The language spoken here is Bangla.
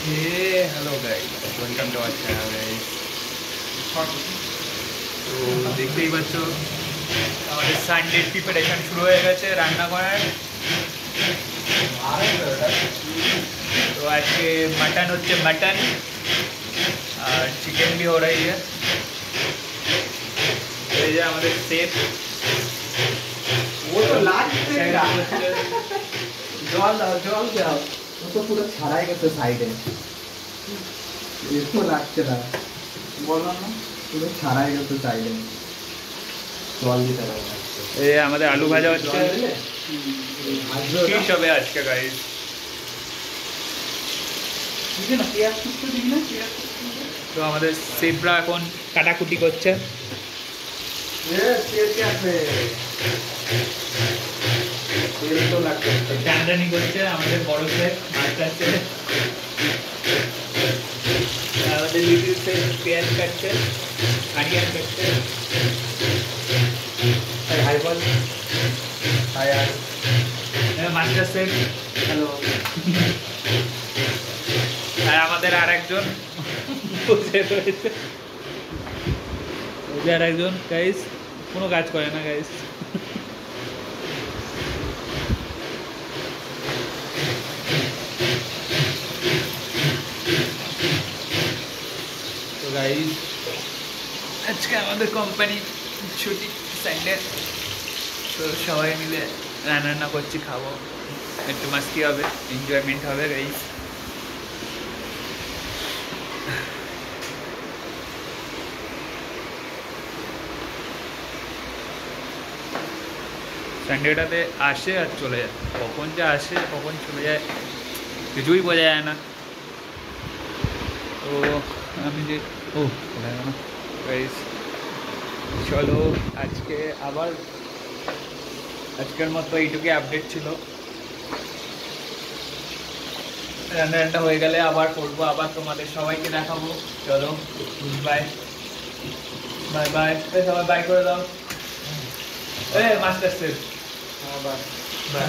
Hello guys, welcome to our channel guys. তো দেখতেই পাচ্ছ আমাদের সানডে প্রিপারেশন শুরু হয়ে গেছে রান্না করার। তো আজকে मटन হচ্ছে मटन আর চিকেন भी हो रही है। এই যে আমাদের শেফ, वो तो लास्ट देगा जल जल क्या वो तो पूरा छड़ाई गए साइड है इसको लागছে না বললাম না পুরো छड़ाई গেছে সাইডে জল দিতে হবে। এই আমাদের আলু ভাজা হচ্ছে, ফিশ হবে আজকে গাইস। ঠিক না পেঁয়াজ কুচি দিই না পেঁয়াজ তো আমাদের শেফরা এখন কাটাকুটি করছে। তেল তো লাগছে টানটানি করছে আমাদের বড় শেফ, মাস্টার শেফ। আমাদের লিটল শেফ পেঁয়াজ কাটছে, অনিয়ন কাটছে। হাই বল হাই আর মাস্টার শেফ হ্যালো আর আমাদের আর একজন বসে রয়েছে, ওই যে আর একজন গাইস কোনো কাজ করে না গাইস। তো গাইস আজকে আমাদের কোম্পানি ছুটি সাইডে, তো সবাই মিলে রান্না করছি, খাবো, একটু মাস্তি হবে, এনজয়মেন্ট হবে গাইস। সানডেটাতে আসে আর চলে যায়, কখন যে আসে কখন চলে যায় কিছুই বোঝা যায় না। তো আমি যে গাইস চলো আজকে আবার আজকের মতো এইটুকুই আপডেট ছিল। রান্নাটা হয়ে গেলে আবার করবো, আবার তোমাদের সবাইকে দেখাবো। চলো বাই বাই বাই, সবাই বাই করে দাও। Master chef bye bye